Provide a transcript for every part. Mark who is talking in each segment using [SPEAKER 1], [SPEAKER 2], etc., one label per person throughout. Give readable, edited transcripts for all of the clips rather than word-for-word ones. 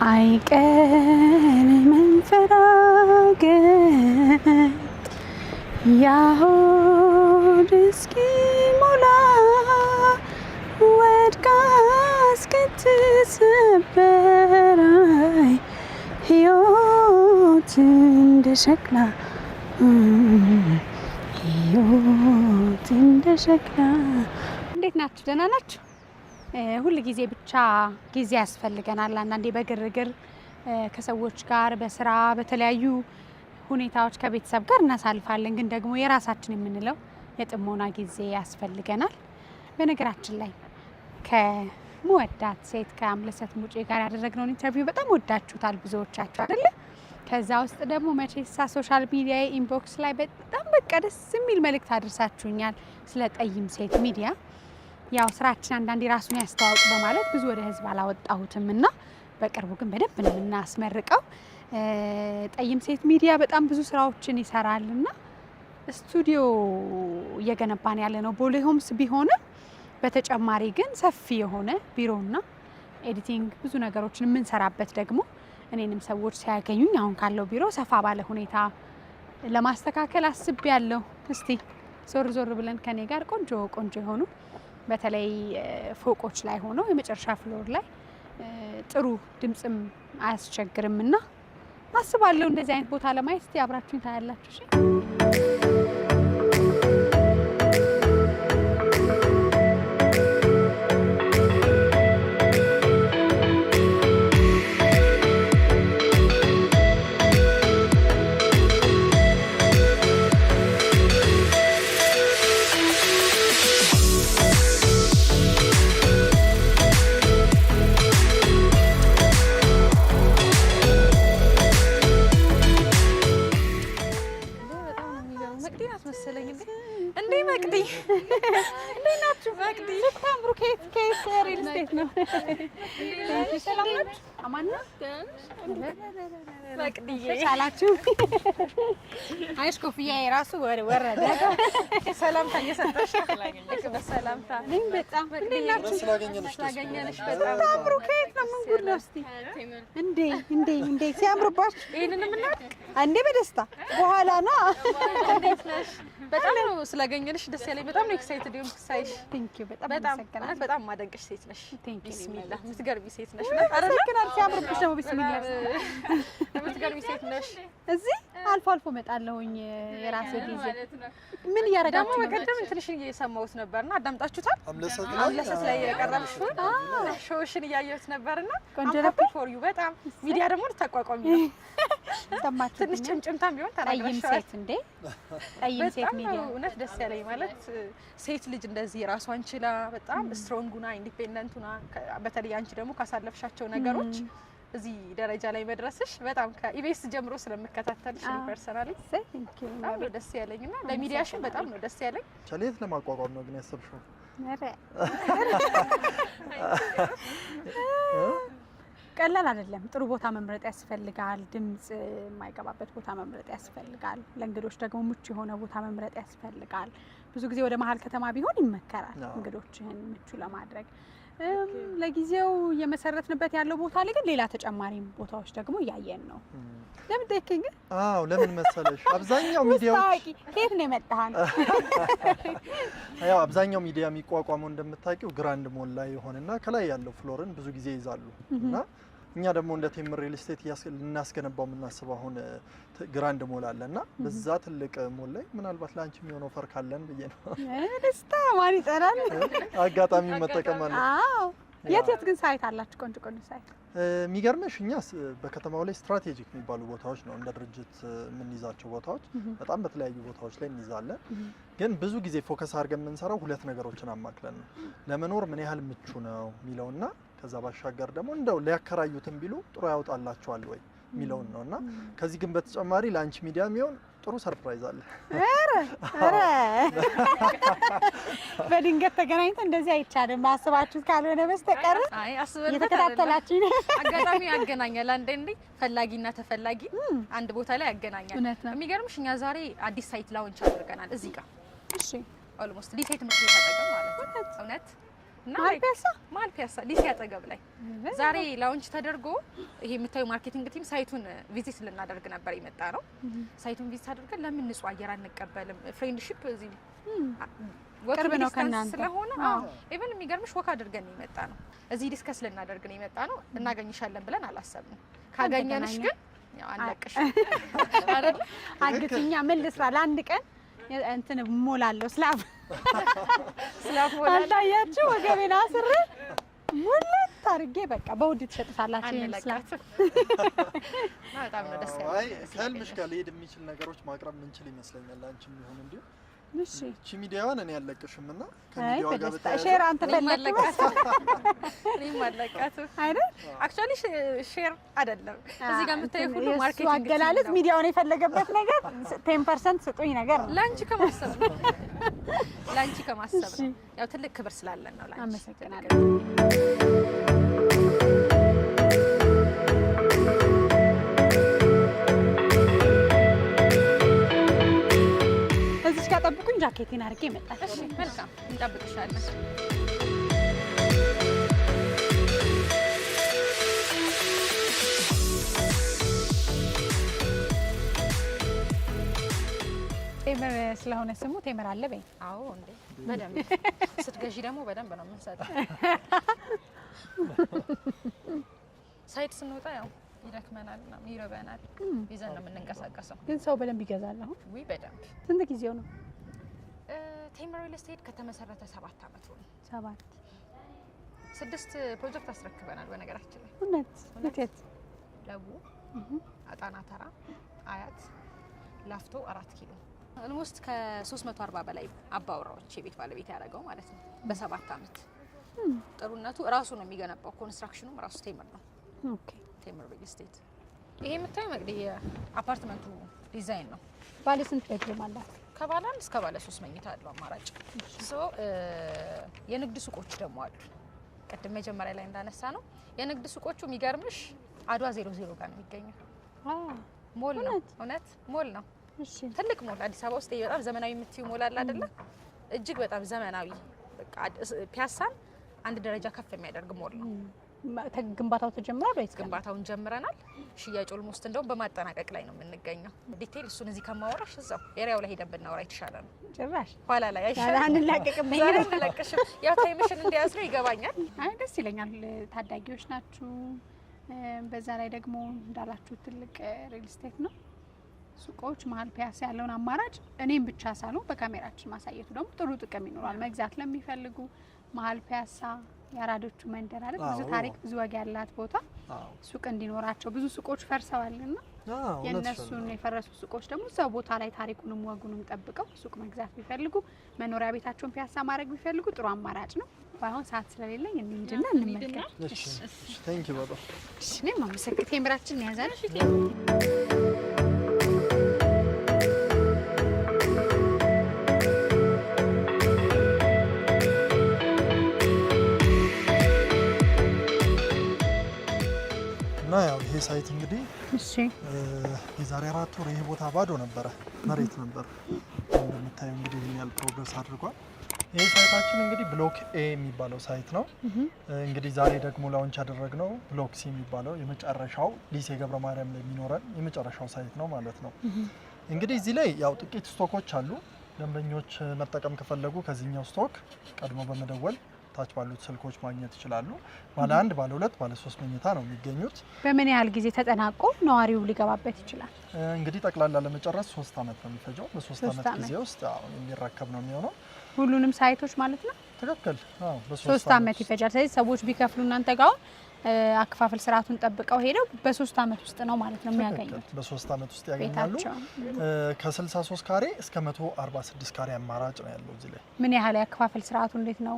[SPEAKER 1] አይቀር መንፈራገጥ ያሆድ እስኪሞላ ወድቃ እስክትሰበር ሕይወት እንደ ሸክላ ሕይወት እንደ ሸክላ። እንዴት ናችሁ? ደህና ናችሁ? ሁል ጊዜ ብቻ ጊዜ ያስፈልገናል። አንዳንዴ በግርግር ከሰዎች ጋር በስራ በተለያዩ ሁኔታዎች ከቤተሰብ ጋር እናሳልፋለን። ግን ደግሞ የራሳችን የምንለው የጥሞና ጊዜ ያስፈልገናል። በነገራችን ላይ ከመወዳት ሴት ከአምለሰት ሙጬ ጋር ያደረግነውን ኢንተርቪው በጣም ወዳችሁታል ብዙዎቻችሁ አይደለ? ከዛ ውስጥ ደግሞ መቼሳ ሶሻል ሚዲያ ኢንቦክስ ላይ በጣም በቃ ደስ የሚል መልእክት አድርሳችሁኛል ስለ ጠይም ሴት ሚዲያ። ያው ስራችን አንዳንዴ ራሱን ያስተዋውቅ በማለት ብዙ ወደ ህዝብ አላወጣሁትም እና በቅርቡ ግን በደንብ ነው የምናስመርቀው። ጠይም ሴት ሚዲያ በጣም ብዙ ስራዎችን ይሰራልና ስቱዲዮ እየገነባን ያለ ነው ቦሌ ሆምስ ቢሆንም በተጨማሪ ግን ሰፊ የሆነ ቢሮና ኤዲቲንግ ብዙ ነገሮችን የምንሰራበት ደግሞ እኔንም ሰዎች ሲያገኙኝ አሁን ካለው ቢሮ ሰፋ ባለ ሁኔታ ለማስተካከል አስቤያለሁ። እስቲ ዞር ዞር ብለን ከኔ ጋር ቆንጆ ቆንጆ የሆኑ በተለይ ፎቆች ላይ ሆኖ የመጨረሻ ፍሎር ላይ ጥሩ ድምጽም አያስቸግርምና አስባለሁ እንደዚህ አይነት ቦታ ለማየት። እስቲ አብራችሁኝ ታያላችሁ። እሺ አይሽ ኮፍያ የራሱ ወረደ። ሰላምታ እየሰጠሽ ለክ በሰላምታ ነኝ። በጣም ስላገኘንሽ በጣም ታምሩ። ከየት ነው? ምን ጉድ ነው? እስቲ እንዴ ሲያምርባችሁ ይሄንን ምናምን አንዴ በደስታ በኋላ ነው። እንዴት ነሽ? በጣም ነው ስላገኘንሽ ደስ ያለኝ። በጣም ነው ኤክሳይትድ ሆንኩ ሳይሽ። ቴንክ ዩ በጣም አመሰግናለሁ። በጣም ማደንቅሽ ሴት ነሽ። ቴንክ ዩ ቢስሚላህ ምትገርሚ ሴት ነሽ። አመሰግናለሁ። ሲያምርብሽ ነው። ቢስሚላህ ምትገርሚ ሴት ነሽ። እዚህ አልፎ አልፎ መጣለሁኝ የራሴ ጊዜ። ምን እያደረጋችሁ ነው? በቀደም ትንሽ እየሰማሁት ነበርና አዳምጣችሁታል? አምለሰት ላይ የቀረብሽውን ሾውሽን እያየሁት ነበርና ቆንጆ ነበር ፎር ዩ። በጣም ሚዲያ ደግሞ ልታቋቋሚ ነው። ሰማችሁ? ትንሽ ጭምጭምታም ቢሆን ተናግረሻል። ጠይም ሴት እንዴ? ጠይም ሴት ሚዲያ እውነት ደስ ያለኝ ማለት ሴት ልጅ እንደዚህ ራሷን ችላ በጣም ስትሮንግ ሆና ኢንዲፔንደንት ሆና በተለይ አንቺ ደግሞ ካሳለፍሻቸው ነገሮች እዚህ ደረጃ ላይ መድረስሽ በጣም ከኢቢኤስ ጀምሮ ስለምከታተልሽ ፐርሰናሊ ደስ ያለኝና ለሚዲያሽን በጣም ነው ደስ ያለኝ።
[SPEAKER 2] ቸሌት ለማቋቋም ነው ግን ያሰብሽው?
[SPEAKER 1] ቀላል አይደለም። ጥሩ ቦታ መምረጥ ያስፈልጋል። ድምጽ የማይገባበት ቦታ መምረጥ ያስፈልጋል። ለእንግዶች ደግሞ ምቹ የሆነ ቦታ መምረጥ ያስፈልጋል። ብዙ ጊዜ ወደ መሀል ከተማ ቢሆን ይመከራል እንግዶችህን ምቹ ለማድረግ። ለጊዜው የመሰረትንበት ያለው ቦታ ላይ ግን ሌላ ተጨማሪ ቦታዎች ደግሞ እያየን ነው። ለምን ደከኝ?
[SPEAKER 2] አዎ ለምን መሰለሽ አብዛኛው ሚዲያዎች
[SPEAKER 1] ከየት ነው የመጣሃን?
[SPEAKER 2] ያው አብዛኛው ሚዲያ የሚቋቋመው እንደምታውቂው ግራንድ ሞል ላይ ሆነና ከላይ ያለው ፍሎርን ብዙ ጊዜ ይዛሉ እና እኛ ደግሞ እንደ ቴምር ሪል ስቴት ልናስገነባው የምናስበው አሁን ግራንድ ሞል አለና በዛ ትልቅ ሞል ላይ ምናልባት ላንቺ የሚሆነው ኦፈር ካለን ብዬ ነው።
[SPEAKER 1] ደስታ ማን ይጠራል?
[SPEAKER 2] አጋጣሚ መጠቀም አለ።
[SPEAKER 1] አዎ የት ግን ሳይት አላችሁ? ቆንጆ ሳይት
[SPEAKER 2] የሚገርምሽ እኛ በከተማው ላይ ስትራቴጂክ የሚባሉ ቦታዎች ነው እንደ ድርጅት የምንይዛቸው ቦታዎች በጣም በተለያዩ ቦታዎች ላይ እንይዛለን። ግን ብዙ ጊዜ ፎከስ አድርገን የምንሰራው ሁለት ነገሮችን አማክለን ነው። ለመኖር ምን ያህል ምቹ ነው የሚለውና ከዛ ባሻገር ደግሞ እንደው ሊያከራዩትም ቢሉ ጥሩ ያወጣላቸዋል ወይ የሚለውን ነውና ከዚህ ግን በተጨማሪ ላንች ሚዲያ የሚሆን ጥሩ ሰርፕራይዝ አለ።
[SPEAKER 1] አረ በድንገት ተገናኝተን እንደዚህ አይቻልም አስባችሁት ካልሆነ በስተቀር
[SPEAKER 3] አይ አስበን
[SPEAKER 1] የተከታተላችሁ ነው።
[SPEAKER 3] አጋጣሚ ያገናኛል። አንዴ ፈላጊና ተፈላጊ አንድ ቦታ ላይ ያገናኛል። የሚገርምሽ እኛ ዛሬ አዲስ ሳይት ላውንች አድርገናል እዚህ ጋር።
[SPEAKER 1] እሺ
[SPEAKER 3] ኦልሞስት ሊሴት ምርት ተጠቀም ማለት ነው። እውነት መሀል ፒያሳ ሊሴ አጠገብ ላይ ዛሬ ላውንች ተደርጎ ይሄ የምታዩ ማርኬቲንግ ቲም ሳይቱን ቪዚት ልናደርግ ነበር የመጣ ነው። ሳይቱን ቪዚት አድርገን ለምን ንጹህ አየር አንቀበልም? ፍሬንድሺፕ እዚህ ቅርብ ነው ከእናንተ ስለሆነ ኢቭን የሚገርምሽ ወክ አድርገን ነው የመጣ ነው። እዚህ ዲስከስ ልናደርግ ነው የመጣ ነው። እናገኝሻለን ብለን አላሰብንም። ካገኘንሽ ግን ያው አንለቅሽ አይደል?
[SPEAKER 1] አግትኛ ምን ልስራ ለአንድ ቀን እንትን ሞላለሁ ስላፍ አላያችሁ ወገቤን አስሬ ሙለት አድርጌ በቃ በውድ ትሸጥታላችሁ ይመስላል።
[SPEAKER 3] በጣም ነው ደስ ያለው።
[SPEAKER 2] አይ ከልምሽ ጋር ሊሄድ የሚችል ነገሮች ማቅረብ ምንችል ይመስለኛል። አንቺም ይሁን እንዴ
[SPEAKER 1] እሺ
[SPEAKER 2] እቺ ሚዲያዋን እኔ ያለቅሽምና ከሚዲያዋ ጋር
[SPEAKER 1] ሼር አንተ ፈለግከው
[SPEAKER 3] እኔ ማለቃቱ አይደል? አክቹአሊ ሼር አይደለም እዚህ ጋር የምታየው ሁሉ ማርኬቲንግ
[SPEAKER 1] አገላለጽ ሚዲያውን የፈለገበት ነገር 10% ስጡኝ ነገር ነው።
[SPEAKER 3] ላንቺ ከማሰብ ነው። ያው ትልቅ ክብር ስላለን ነው ላንቺ።
[SPEAKER 1] አመሰግናለሁ። እዚህ ጋር ጠብቁኝ፣ ጃኬቴን አድርጌ እመጣለሁ።
[SPEAKER 3] እሺ መልካም፣ እንጠብቅሻለን።
[SPEAKER 1] ቴምር ስለሆነ ስሙ ቴምር አለ በይ።
[SPEAKER 3] አዎ እንዴ በደንብ ስትገዢ ደግሞ በደንብ ነው የምንሰጠው። ሳይት ስንወጣ ያው ይደክመናል እና ይረበናል፣ ይዘን ነው የምንንቀሳቀሰው።
[SPEAKER 1] ግን ሰው በደንብ ይገዛል አሁን?
[SPEAKER 3] ወይ በደንብ።
[SPEAKER 1] ስንት ጊዜው ነው?
[SPEAKER 3] ቴምር ሪል ስቴት ከተመሰረተ 7 አመት ሆነ። 6 ፕሮጀክት አስረክበናል። በነገራችን ላይ
[SPEAKER 1] እውነት
[SPEAKER 3] ለቡ፣ አጣና ተራ፣ አያት፣ ላፍቶ፣ 4 ኪሎ ኦልሞስት ከ340 በላይ አባወራዎች የቤት ባለቤት ያደረገው ማለት ነው በ7 አመት። ጥሩነቱ ራሱ ነው የሚገነባው። ኮንስትራክሽኑም ራሱ ቴምር ነው።
[SPEAKER 1] ኦኬ
[SPEAKER 3] ቴምር ሪል ስቴት። ይሄ የምታዩ መግዲ የአፓርትመንቱ ዲዛይን ነው።
[SPEAKER 1] ባለ ስንት ቤድሩም አላት?
[SPEAKER 3] ከባለ 1 እስከ ባለ 3 መኝታ አለው አማራጭ። የንግድ ሱቆች ደግሞ አሉ። ቅድም መጀመሪያ ላይ እንዳነሳ ነው የንግድ ሱቆቹ የሚገርምሽ አድዋ 00 ጋር ነው የሚገኘው። ሞል ነው። እውነት ሞል ነው።
[SPEAKER 1] እሺ
[SPEAKER 3] ትልቅ ሞል አዲስ አበባ ውስጥ በጣም ዘመናዊ የምትዩ ሞል አለ አይደለ? እጅግ በጣም ዘመናዊ በቃ ፒያሳን አንድ ደረጃ ከፍ የሚያደርግ ሞል ነው።
[SPEAKER 1] ግንባታው ተጀምሯል ወይስ?
[SPEAKER 3] ግንባታውን ጀምረናል። ሽያጭ ኦልሞስት እንደውም በማጠናቀቅ ላይ ነው የምንገኘው። ዲቴል እሱን እዚህ ከማወራሽ እዛው ኤሪያው ላይ ሄደን ብናወራ የተሻለ ነው።
[SPEAKER 1] ጭራሽ
[SPEAKER 3] ኋላ ላይ አይሻልም?
[SPEAKER 1] አንላቀቅም።
[SPEAKER 3] ዛሬ ተለቀሽም ያው ታይምሽን እንዲያዝ ነው ይገባኛል።
[SPEAKER 1] አይ ደስ ይለኛል። ታዳጊዎች ናችሁ። በዛ ላይ ደግሞ እንዳላችሁ ትልቅ ሪል ስቴት ነው። ሱቆች መሀል ፒያሳ ያለውን አማራጭ እኔም ብቻ ሳልሆን በካሜራችን ማሳየቱ ደግሞ ጥሩ ጥቅም ይኖራል። መግዛት ለሚፈልጉ መሀል ፒያሳ የአራዶቹ መንደር አይደል? ብዙ ታሪክ ብዙ ወግ ያላት ቦታ ሱቅ እንዲኖራቸው ብዙ ሱቆች ፈርሰዋልና የነሱን የፈረሱ ሱቆች ደግሞ እዛው ቦታ ላይ ታሪኩንም ወጉንም ጠብቀው ሱቅ መግዛት ቢፈልጉ መኖሪያ ቤታቸውን ፒያሳ ማድረግ ቢፈልጉ ጥሩ አማራጭ ነው። ባይሆን ሰዓት ስለሌለኝ እንሂድና እንመልከት።
[SPEAKER 2] እሺ ቴንክ ዩ በጣም
[SPEAKER 1] እሺ። እኔም አመሰግናለሁ። ቴምራችን ያዛል።
[SPEAKER 2] እና ያው ይሄ ሳይት እንግዲህ
[SPEAKER 1] እሺ
[SPEAKER 2] የዛሬ 4 ወር ይሄ ቦታ ባዶ ነበረ፣ መሬት ነበር። እንደምታዩ እንግዲህ ይሄን ያህል ፕሮግረስ አድርጓል። ይሄ ሳይታችን እንግዲህ ብሎክ ኤ የሚባለው ሳይት ነው። እንግዲህ ዛሬ ደግሞ ላውንች ያደረግነው ብሎክ ሲ የሚባለው የመጨረሻው ሊሴ ገብረ ማርያም ላይ የሚኖረን የመጨረሻው ሳይት ነው ማለት ነው። እንግዲህ እዚህ ላይ ያው ጥቂት ስቶኮች አሉ። ደንበኞች መጠቀም ከፈለጉ ከዚህኛው ስቶክ ቀድሞ በመደወል ታች ባሉት ስልኮች ማግኘት ይችላሉ። ባለ 1፣ ባለ 2፣ ባለ 3 መኝታ ነው የሚገኙት።
[SPEAKER 1] በምን ያህል ጊዜ ተጠናቆ ነዋሪው ሊገባበት ይችላል?
[SPEAKER 2] እንግዲህ ጠቅላላ ለመጨረስ 3 አመት ነው የሚፈጀው። በ3 አመት ጊዜ ውስጥ የሚረከብ ነው የሚሆነው
[SPEAKER 1] ሁሉንም ሳይቶች ማለት ነው።
[SPEAKER 2] ትክክል። አዎ
[SPEAKER 1] በ3 አመት ይፈጃል። ስለዚህ ሰዎች ቢከፍሉ እናንተ ጋር አከፋፈል ስርዓቱን ጠብቀው ሄደው በ3 አመት ውስጥ ነው ማለት ነው የሚያገኙት።
[SPEAKER 2] በ3 አመት ውስጥ ያገኛሉ። ከ63 ካሬ እስከ 146 ካሬ አማራጭ ነው ያለው እዚህ ላይ።
[SPEAKER 1] ምን ያህል ያከፋፈል ስርዓቱ እንዴት ነው?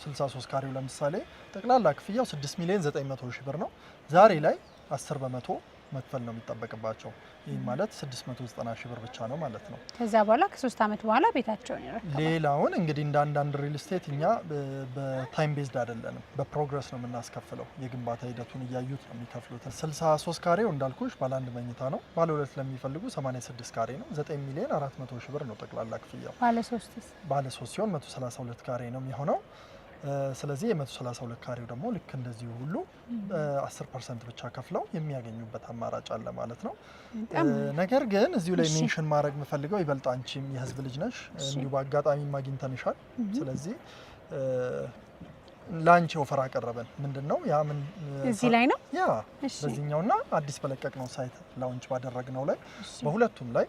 [SPEAKER 2] 63 ካሬው ለምሳሌ ጠቅላላ ክፍያው 6,900,000 ብር ነው። ዛሬ ላይ 10% መክፈል ነው የሚጠበቅባቸው። ይህ ማለት 690,000 ብር ብቻ ነው ማለት ነው።
[SPEAKER 1] ከዛ በኋላ ከ3 አመት በኋላ ቤታቸውን ይረከባሉ።
[SPEAKER 2] ሌላውን እንግዲህ እንዳንዳንድ ሪል ስቴት እኛ በታይም ቤዝድ አይደለንም፣ በፕሮግረስ ነው የምናስከፍለው። የግንባታ ሂደቱን እያዩት ነው የሚከፍሉት። 63 ካሬው እንዳልኩሽ ባለ 1 መኝታ ነው። ባለ 2 ለሚፈልጉ 86 ካሬ ነው። 9,400,000 ብር ነው ጠቅላላ ክፍያው።
[SPEAKER 1] ባለ 3
[SPEAKER 2] ሲሆን 132 ካሬ ነው የሚሆነው። ስለዚህ የ132 ካሬው ደግሞ ልክ እንደዚህ ሁሉ 10% ብቻ ከፍለው የሚያገኙበት አማራጭ አለ ማለት ነው። ነገር ግን እዚሁ ላይ ሜንሽን ማድረግ የምፈልገው ይበልጥ አንቺም የህዝብ ልጅ ነሽ እንዲሁ በአጋጣሚ ማግኝተንሻል። ስለዚህ ላንቺ ኦፈር አቀረበን ምንድነው ያ ምን
[SPEAKER 1] እዚህ ላይ ነው
[SPEAKER 2] ያ በዚህኛውና አዲስ በለቀቅነው ሳይት ላውንች ባደረግነው ላይ በሁለቱም ላይ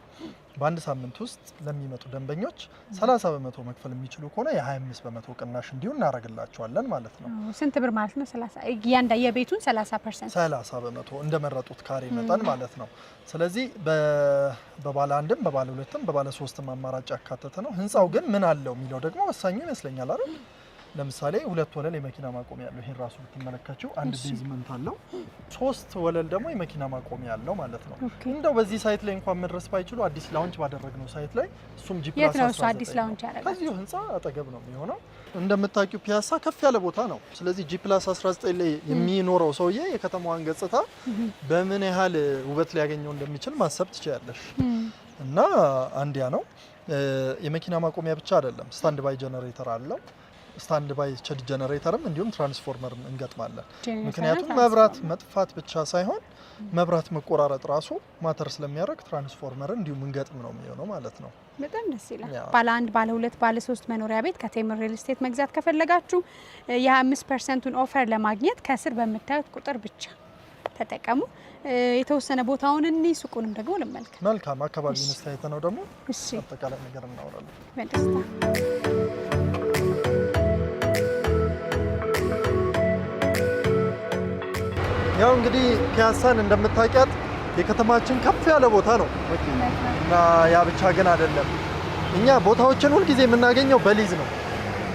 [SPEAKER 2] በአንድ ሳምንት ውስጥ ለሚመጡ ደንበኞች 30% መክፈል የሚችሉ ከሆነ የ25% ቅናሽ እንዲሁ እናደርግላቸዋለን ማለት ነው።
[SPEAKER 1] ስንት ብር ማለት ነው? 30 ያንዳ የቤቱን 30%
[SPEAKER 2] እንደመረጡት ካሬ መጠን ማለት ነው። ስለዚህ በባለ አንድም በባለ ሁለትም በባለ ሶስትም አማራጭ ያካተተ ነው። ህንጻው ግን ምን አለው የሚለው ደግሞ ወሳኙ ይመስለኛል አይደል? ለምሳሌ 2 ወለል የመኪና ማቆሚያ ያለው ይሄን ራሱ ብትመለከቱ አንድ ቤዝመንት አለው 3 ወለል ደግሞ የመኪና ማቆሚያ ያለው ማለት ነው። እንደው በዚህ ሳይት ላይ እንኳን መድረስ ባይችሉ አዲስ ላውንች ባደረግነው ሳይት ላይ እሱም
[SPEAKER 1] የት ነው እሱ አዲስ ላውንች ያደረገው?
[SPEAKER 2] ከዚሁ ህንጻ አጠገብ ነው የሚሆነው። እንደምታውቂው ፒያሳ ከፍ ያለ ቦታ ነው። ስለዚህ G+19 ላይ የሚኖረው ሰውዬ የከተማዋን ገጽታ በምን ያህል ውበት ሊያገኘው እንደሚችል ማሰብ ትችያለሽ። እና አንድ ያ ነው። የመኪና ማቆሚያ ብቻ አይደለም፣ ስታንድ ባይ ጀነሬተር አለው። ስታንድ ባይ ቸድ ጀነሬተርም እንዲሁም ትራንስፎርመር እንገጥማለን። ምክንያቱም መብራት መጥፋት ብቻ ሳይሆን መብራት መቆራረጥ ራሱ ማተር ስለሚያደርግ ትራንስፎርመር እንዲሁም እንገጥም ነው የሚሆነው ማለት ነው።
[SPEAKER 1] በጣም ደስ ይላል። ባለ 1 ባለ 2 ባለ 3 መኖሪያ ቤት ከቴምር ሪል ስቴት መግዛት ከፈለጋችሁ የ25%ን ኦፈር ለማግኘት ከስር በምታዩት ቁጥር ብቻ ተጠቀሙ። የተወሰነ ቦታውን እንይ፣ ሱቁንም ደግሞ ልመልከት።
[SPEAKER 2] መልካም አካባቢውን ስታይተ ነው ደግሞ አጠቃላይ ነገር እናወራለን
[SPEAKER 1] በደስታ።
[SPEAKER 2] ያው እንግዲህ ፒያሳን እንደምታውቂያት የከተማችን ከፍ ያለ ቦታ ነው እና ያ ብቻ ግን አይደለም። እኛ ቦታዎችን ሁሉ ጊዜ የምናገኘው በሊዝ ነው፣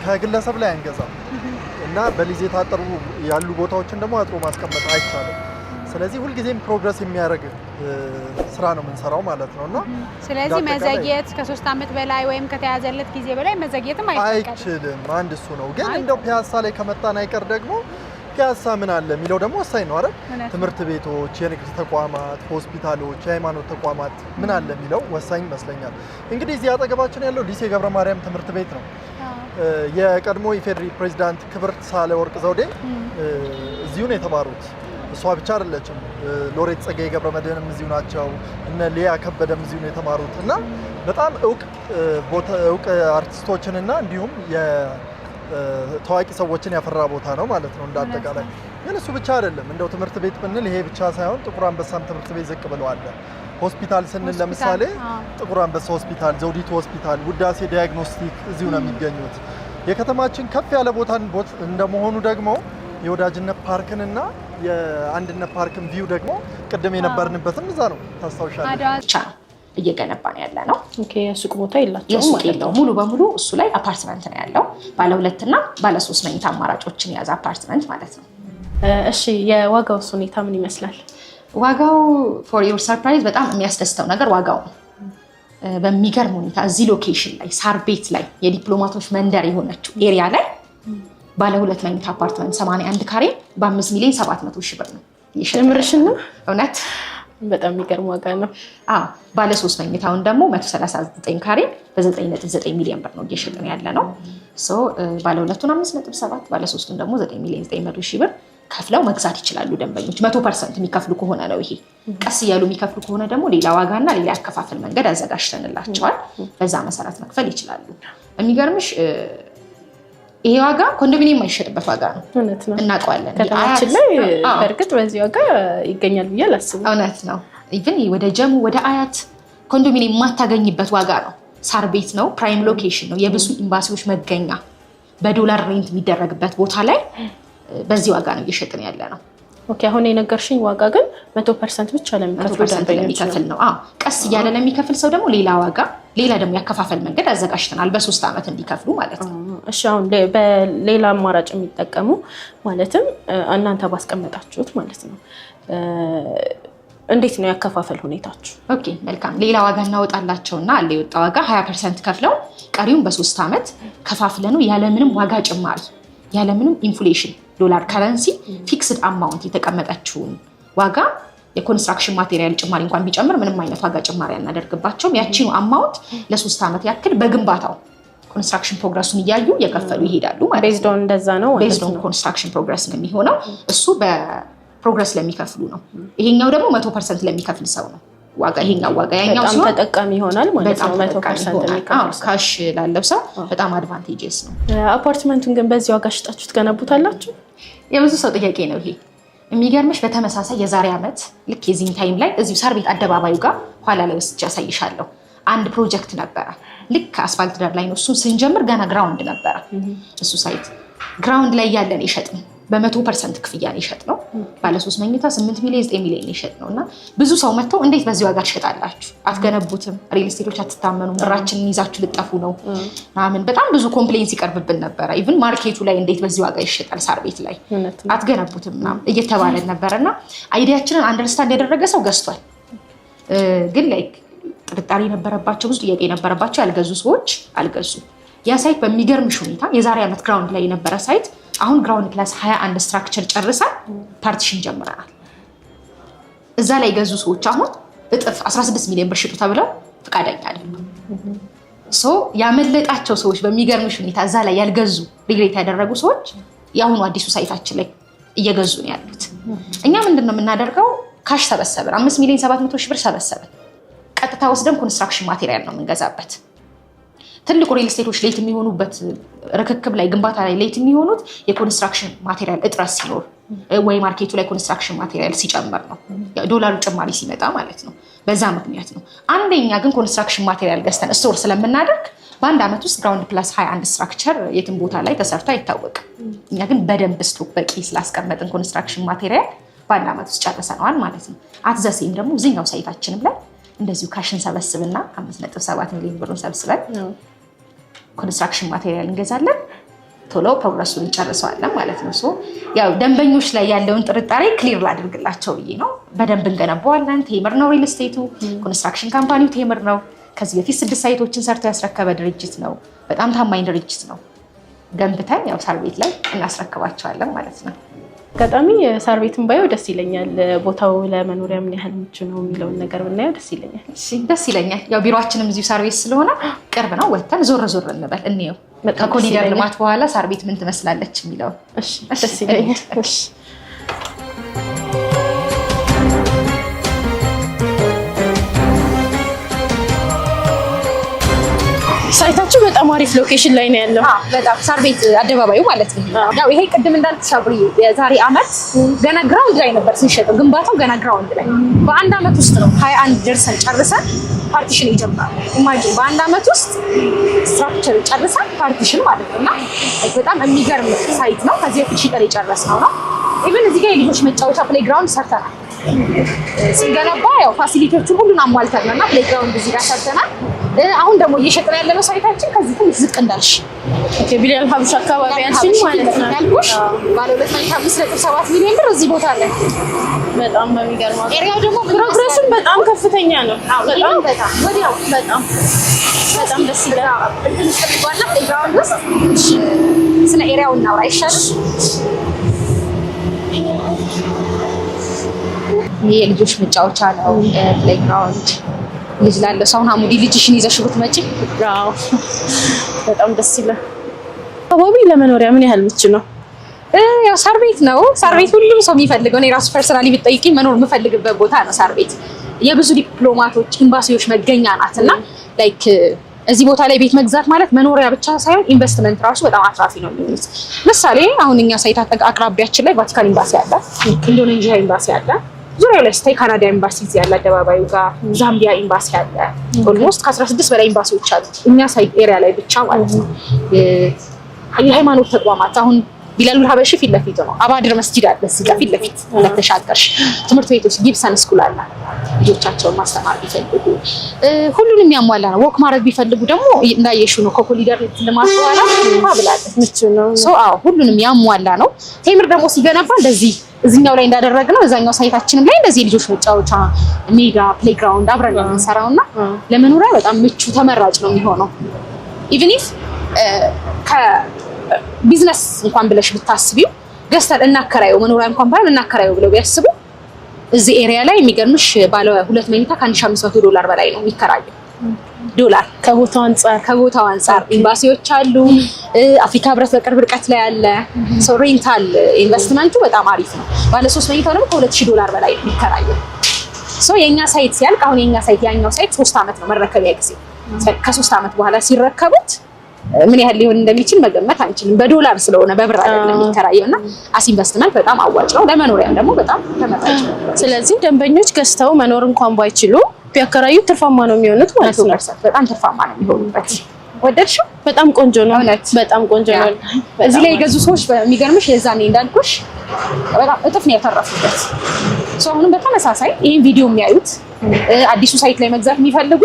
[SPEAKER 2] ከግለሰብ ላይ አንገዛም እና በሊዝ የታጠሩ ያሉ ቦታዎችን ደግሞ አጥሮ ማስቀመጥ አይቻልም። ስለዚህ ሁሉ ጊዜም ፕሮግረስ የሚያደርግ ስራ ነው የምንሰራው ማለት ነውና
[SPEAKER 1] ስለዚህ መዘግየት ከ3 አመት በላይ ወይም ከተያዘለት ጊዜ በላይ መዘግየትም
[SPEAKER 2] አይችልም። አንድ እሱ ነው። ግን እንደው ፒያሳ ላይ ከመጣን አይቀር ደግሞ ፒያሳ ምን አለ የሚለው ደግሞ ወሳኝ ነው አይደል? ትምህርት ቤቶች፣ የንግድ ተቋማት፣ ሆስፒታሎች፣ የሃይማኖት ተቋማት ምን አለ የሚለው ወሳኝ ይመስለኛል። እንግዲህ እዚህ አጠገባችን ያለው ሊሴ ገብረ ማርያም ትምህርት ቤት ነው። የቀድሞ ኢፌዴሪ ፕሬዝዳንት ክብርት ሳህለወርቅ ዘውዴ እዚሁ ነው የተማሩት። እሷ ብቻ አይደለችም፣ ሎሬት ጸጋዬ ገብረ መድኅንም እዚሁ ናቸው። እነ ሊያ ከበደም እዚሁ ነው የተማሩት እና በጣም እውቅ አርቲስቶችንና እንዲሁም ታዋቂ ሰዎችን ያፈራ ቦታ ነው ማለት ነው እንዳጠቃላይ። ግን እሱ ብቻ አይደለም፣ እንደው ትምህርት ቤት ብንል ይሄ ብቻ ሳይሆን ጥቁር አንበሳም ትምህርት ቤት ዝቅ ብለው አለ። ሆስፒታል ስንል ለምሳሌ ጥቁር አንበሳ ሆስፒታል፣ ዘውዲቱ ሆስፒታል፣ ውዳሴ ዲያግኖስቲክ እዚሁ ነው የሚገኙት። የከተማችን ከፍ ያለ ቦታ እንደመሆኑ ደግሞ የወዳጅነት ፓርክንና የአንድነት ፓርክን ቪው ደግሞ ቅድም የነበርንበትም እዛ ነው ታስታውሻለሽ።
[SPEAKER 4] እየገነባ ነው ያለ ነው።
[SPEAKER 5] ኦኬ የሱቅ ቦታ የላቸውም
[SPEAKER 4] ማለት ነው። ሙሉ በሙሉ እሱ ላይ አፓርትመንት ነው ያለው። ባለ 2 እና ባለ 3 መኝታ አማራጮችን የያዘ አፓርትመንት ማለት ነው።
[SPEAKER 5] እሺ የዋጋው ሁኔታ ምን ይመስላል?
[SPEAKER 4] ዋጋው ፎር ዩር ሰርፕራይዝ በጣም የሚያስደስተው ነገር ዋጋው ነው። በሚገርም ሁኔታ እዚህ ሎኬሽን ላይ ሳር ቤት ላይ የዲፕሎማቶች መንደር የሆነችው ኤሪያ ላይ ባለ 2 መኝታ አፓርትመንት 81 ካሬ በ5,700,000 ብር ነው።
[SPEAKER 5] ይሽምርሽና
[SPEAKER 4] እውነት
[SPEAKER 5] በጣም የሚገርም ዋጋ ነው።
[SPEAKER 4] ባለ 3 መኝታውን ደግሞ 139 ካሬ በ9.9 ሚሊዮን ብር ነው እየሸጥን ያለ ነው። ባለ 2ቱን 5.7 ባለ 3ቱን ደግሞ 9,900,000 ብር ከፍለው መግዛት ይችላሉ ደንበኞች። 100% የሚከፍሉ ከሆነ ነው ይሄ። ቀስ እያሉ የሚከፍሉ ከሆነ ደግሞ ሌላ ዋጋና ሌላ ያከፋፈል መንገድ አዘጋጅተንላቸዋል። በዛ መሰረት መክፈል ይችላሉ። የሚገርምሽ ይሄ ዋጋ ኮንዶሚኒየም የማይሸጥበት ዋጋ ነው።
[SPEAKER 5] እውነት ነው፣
[SPEAKER 4] እናውቀዋለን።
[SPEAKER 5] ከተማችን ላይ በእርግጥ በዚህ ዋጋ ይገኛል ብዬ አላስብም።
[SPEAKER 4] እውነት ነው። ኢቭን ወደ ጀሙ ወደ አያት ኮንዶሚኒየም የማታገኝበት ዋጋ ነው። ሳር ቤት ነው፣ ፕራይም ሎኬሽን ነው፣ የብዙ ኤምባሲዎች መገኛ፣ በዶላር ሬንት የሚደረግበት ቦታ ላይ በዚህ ዋጋ ነው እየሸጥን ያለ ነው።
[SPEAKER 5] ኦኬ አሁን የነገርሽኝ ዋጋ ግን 100% ብቻ ለሚከፍል
[SPEAKER 4] ነው። ቀስ እያለ ለሚከፍል ሰው ደግሞ ሌላ ዋጋ፣ ሌላ ደግሞ ያከፋፈል መንገድ አዘጋጅተናል በ3 አመት እንዲከፍሉ ማለት ነው።
[SPEAKER 5] እሺ አሁን በሌላ አማራጭ የሚጠቀሙ ማለትም እናንተ ባስቀመጣችሁት ማለት ነው እንዴት ነው ያከፋፈል ሁኔታችሁ?
[SPEAKER 4] ኦኬ መልካም። ሌላ ዋጋ እናወጣላቸውና አለ የወጣ ዋጋ 20% ከፍለው ቀሪውን በ3 አመት ከፋፍለነው ያለምንም ዋጋ ጭማሪ ያለምንም ኢንፍሌሽን ዶላር ከረንሲ ፊክስድ አማውንት የተቀመጠችውን ዋጋ የኮንስትራክሽን ማቴሪያል ጭማሪ እንኳን ቢጨምር ምንም አይነት ዋጋ ጭማሪ አናደርግባቸውም። ያቺኑ አማውንት ለ3 አመት ያክል በግንባታው ኮንስትራክሽን ፕሮግረሱን እያዩ የከፈሉ ይሄዳሉ ማለት ነው።
[SPEAKER 5] ቤዝድ ኦን እንደዛ ነው ማለት ነው።
[SPEAKER 4] ቤዝድ ኦን ኮንስትራክሽን ፕሮግረስ ነው የሚሆነው። እሱ በፕሮግረስ ለሚከፍሉ ነው። ይሄኛው ደግሞ 100% ለሚከፍል ሰው ነው ዋጋ። ይሄኛው ዋጋ ያኛው
[SPEAKER 5] በጣም ተጠቃሚ ይሆናል ማለት ነው። 100% የሚከፍል
[SPEAKER 4] ካሽ ላለው ሰው በጣም አድቫንቴጅስ ነው።
[SPEAKER 5] አፓርትመንቱን ግን በዚህ ዋጋ ሽጣችሁ ትገነቡታላችሁ?
[SPEAKER 4] የብዙ ሰው ጥያቄ ነው ይሄ። የሚገርምሽ በተመሳሳይ የዛሬ ዓመት ልክ የዚህን ታይም ላይ እዚሁ ሳር ቤት አደባባዩ ጋር ኋላ ላይ ወስጄ ያሳይሻለሁ አንድ ፕሮጀክት ነበረ። ልክ አስፋልት ዳር ላይ ነው። እሱ ስንጀምር ገና ግራውንድ ነበረ። እሱ ሳይት ግራውንድ ላይ ያለን ይሸጥን በ100% ክፍያ ነው ይሸጥነው። ባለ 3 መኝታ 8 ሚሊዮን 9 ሚሊዮን ይሸጥነውና ብዙ ሰው መጥቶ እንዴት በዚህ ዋጋ ትሸጣላችሁ? አትገነቡትም? ሪል ስቴቶች አትታመኑም? ብራችንን ይዛችሁ ልጠፉ ነው ማምን በጣም ብዙ ኮምፕሌንስ ይቀርብብን ነበረ። ኢቭን ማርኬቱ ላይ እንዴት በዚህ ዋጋ ይሸጣል ሳር ቤት ላይ አትገነቡትም ምናምን እየተባለ ነበርና አይዲያችንን አንደርስታንድ ያደረገ ሰው ገዝቷል። ግን ላይክ ጥርጣሬ ነበረባቸው፣ ብዙ ጥያቄ ነበረባቸው። ያልገዙ ሰዎች አልገዙ። ያ ሳይት በሚገርምሽ ሁኔታ የዛሬ ዓመት ግራውንድ ላይ የነበረ ሳይት አሁን ግራውንድ ፕላስ 21 ስትራክቸር ጨርሰን ፓርቲሽን ጀምረናል። እዛ ላይ ገዙ ሰዎች አሁን እጥፍ 16 ሚሊዮን ብር ሽጡ ተብለው ፈቃደኛ አይደሉም። ያመለጣቸው ሰዎች በሚገርምሽ ሁኔታ እዛ ላይ ያልገዙ ሪግሬት ያደረጉ ሰዎች የአሁኑ አዲሱ ሳይታችን ላይ እየገዙ ነው ያሉት። እኛ ምንድነው የምናደርገው? ካሽ ሰበሰብን 5 ሚሊዮን 700 ሺህ ብር ሰበሰብን። ቀጥታ ወስደን ኮንስትራክሽን ማቴሪያል ነው የምንገዛበት። ትልቁ ሪል ስቴቶች ሌት የሚሆኑበት ርክክብ ላይ ግንባታ ላይ ሌት የሚሆኑት የኮንስትራክሽን ማቴሪያል እጥረት ሲኖር ወይ ማርኬቱ ላይ ኮንስትራክሽን ማቴሪያል ሲጨምር ነው፣ ዶላሩ ጭማሪ ሲመጣ ማለት ነው። በዛ ምክንያት ነው። አንደኛ ግን ኮንስትራክሽን ማቴሪያል ገዝተን ስቶር ስለምናደርግ በአንድ ዓመት ውስጥ ግራውንድ ፕላስ 21 ስትራክቸር የትም ቦታ ላይ ተሰርቶ አይታወቅም። እኛ ግን በደንብ ስቶክ በቂ ስላስቀመጥን ኮንስትራክሽን ማቴሪያል በአንድ ዓመት ውስጥ ጨርሰነዋል ማለት ነው። አትዘሴም ደግሞ እዚህኛው ሳይታችንም ላይ እንደዚሁ ካሽን ሰበስብና 5.7 ሚሊዮን ብሩን ሰብስበን ኮንስትራክሽን ማቴሪያል እንገዛለን። ቶሎ ፕሮግረሱን እንጨርሰዋለን ማለት ነው። ያው ደንበኞች ላይ ያለውን ጥርጣሬ ክሊር ላድርግላቸው ብዬ ነው። በደንብ እንገነባዋለን። ቴምር ነው ሪል ስቴቱ፣ ኮንስትራክሽን ካምፓኒው ቴምር ነው። ከዚህ በፊት 6 ሳይቶችን ሰርቶ ያስረከበ ድርጅት ነው። በጣም ታማኝ ድርጅት ነው። ገንብተን ያው ሳር ቤት ላይ እናስረክባቸዋለን ማለት ነው።
[SPEAKER 5] አጋጣሚ ሳር ቤትን ባየው ደስ ይለኛል። ቦታው ለመኖሪያ ምን ያህል ምቹ ነው የሚለውን ነገር ብናየው ደስ ይለኛል።
[SPEAKER 4] እሺ ደስ ይለኛል። ያው ቢሮአችንም እዚሁ ሳር ቤት ስለሆነ ቅርብ ነው። ወተን ዞር ዞር እንበል እንየው። ከኮሪደር ልማት በኋላ ሳር ቤት ምን ትመስላለች የሚለው።
[SPEAKER 5] እሺ ደስ ይለኛል። እሺ ሳይታችሁ በጣም አሪፍ ሎኬሽን ላይ ነው ያለው።
[SPEAKER 3] በጣም ሳር ቤት አደባባዩ ማለት ነው። ያው ይሄ ቅድም እንዳልኩሽ አብሪ የዛሬ ዓመት ገና ግራውንድ ላይ ነበር ሲሸጠው፣ ግንባታው ገና ግራውንድ ላይ በአንድ ዓመት ውስጥ ነው 21 ደርሰን ጨርሰን ፓርቲሽን ይጀምራል። ኢማጂን በአንድ ዓመት ውስጥ ስትራክቸር ጨርሰን ፓርቲሽን ማለት ነውና በጣም የሚገርም ሳይት ነው። ከዚህ በፊት ሽጠን የጨረስነው ነው። ኢቭን እዚህ ጋር የልጆች መጫወቻ ፕሌግራውንድ ሰርተናል። ስንገነባ ያው ፋሲሊቲዎቹን ሁሉን አሟልተናልና ፕሌግራውንድ እዚህ ጋር ሰርተናል። አሁን ደግሞ እየሸጥን ያለነው ሳይታችን ከዚህ ትንሽ ዝቅ እንዳልሽ
[SPEAKER 5] ቢላል ሀበሻ አካባቢ ያልሽኝ ማለት ነው ያልኩሽ
[SPEAKER 3] ባለ 2.7 ሚሊዮን ብር እዚህ ቦታ አለ።
[SPEAKER 5] በጣም በሚገርም
[SPEAKER 3] ኤሪያው ደግሞ
[SPEAKER 5] ፕሮግረሱን በጣም ከፍተኛ ነው።
[SPEAKER 3] በጣም ወዲያው
[SPEAKER 5] በጣም ደስ ይላል።
[SPEAKER 3] ትንሽ ተባላ ፕሌግራውንድ ውስጥ ስለ ኤሪያው እናውራ ይሻላል። ይሄ ልጆች መጫወቻ ነው። ፕሌግራውንድ ልጅ ላለው ሰው አሙዲ ልጅሽን ይዘሽ ብትመጪ
[SPEAKER 5] አዎ በጣም ደስ ይላል። አካባቢ ለመኖሪያ ምን ያህል ምቹ ነው?
[SPEAKER 3] ያው ሳር ቤት ነው። ሳር ቤት ሁሉም ሰው የሚፈልገው ነው። ራሱ ፐርሰናሊ ብትጠይቂኝ መኖር የምፈልግበት ቦታ ነው ሳር ቤት። የብዙ ዲፕሎማቶች ኤምባሲዎች መገኛ ናትና ላይክ እዚህ ቦታ ላይ ቤት መግዛት ማለት መኖሪያ ብቻ ሳይሆን ኢንቨስትመንት ራሱ በጣም አትራፊ ነው የሚሆኑት። ምሳሌ አሁን እኛ ሳይት አቅራቢያችን ላይ ቫቲካን ኤምባሲ አለ፣ ኢንዶኔዥያ ኤምባሲ አለ፣ ዙሪያው ላይ ስታይ ካናዳ ኤምባሲ እዚህ ያለ አደባባዩ ጋር ዛምቢያ ኤምባሲ አለ። ኦልሞስት ከ16 በላይ ኤምባሲዎች አሉ እኛ ሳይት ኤሪያ ላይ ብቻ ማለት ነው። የሃይማኖት ተቋማት አሁን ቢላል ሀበሺ ፊት ለፊት ነው። አባድር መስጂድ አለ እዚህ ጋር ፊት ለፊት ተሻገርሽ። ትምህርት ቤቶች ጊብሰን ስኩል አለ። ልጆቻቸውን ማስተማር ቢፈልጉ ሁሉንም ያሟላ ነው። ወክ ማድረግ ቢፈልጉ ደግሞ እንዳየሽው ነው። ከኮሪደር ልማት በኋላ ብላለች ምቹ ነው። ሁሉንም ያሟላ ነው። ቴምር ደግሞ ሲገነባ እንደዚህ እዚህኛው ላይ እንዳደረግነው እዛኛው ሳይታችንም ላይ እንደዚህ ልጆች መጫወቻ ሜዳ ፕሌግራውንድ አብረን የምንሰራውና ለመኖሪያ በጣም ምቹ ተመራጭ ነው የሚሆነው። ኢቭን ኢፍ ቢዝነስ እንኳን ብለሽ ብታስቢው ገዝተን እናከራየው መኖሪያ እንኳን ባይሆን እናከራየው ብለው ቢያስቡ እዚህ ኤሪያ ላይ የሚገርምሽ ባለ 2 መኝታ ከ$1,500 በላይ ነው የሚከራየው። ዶላር
[SPEAKER 5] ከቦታው አንፃር
[SPEAKER 3] ኤምባሲዎች አሉ። አፍሪካ ህብረት በቅርብ ርቀት ላይ አለ። ሬንታል ኢንቨስትመንቱ በጣም አሪፍ ነው። ባለ 3 መኝታ ደግሞ $2,000 በላይ የሚከራየው። የኛ ሳይት ሲያልቅ አሁን የኛ ሳይት ያኛው ሳይት 3 ዓመት ነው መረከቢያ ጊዜ። ከ3 ዓመት በኋላ ሲረከቡት ምን ያህል ሊሆን እንደሚችል መገመት አንችልም። በዶላር ስለሆነ በብር አይደለም የሚከራየውና አስ ኢንቨስትመንት በጣም አዋጭ ነው። ለመኖሪያም ደግሞ በጣም ተመጣጣኝ ነው።
[SPEAKER 5] ስለዚህ ደንበኞች ገዝተው መኖር እንኳን ባይችሉ ቢያከራዩ ትርፋማ ነው የሚሆኑት ማለት ነው።
[SPEAKER 3] በጣም ትርፋማ ነው የሚሆኑበት። ወደድሽው?
[SPEAKER 5] በጣም ቆንጆ ነው። በጣም ቆንጆ ነው።
[SPEAKER 3] እዚህ ላይ የገዙ ሰዎች በሚገርምሽ የዛኔ እንዳልኩሽ በጣም እጥፍ ነው ያተረፉበት። አሁንም በተመሳሳይ ይሄን ቪዲዮ የሚያዩት አዲሱ ሳይት ላይ መግዛት የሚፈልጉ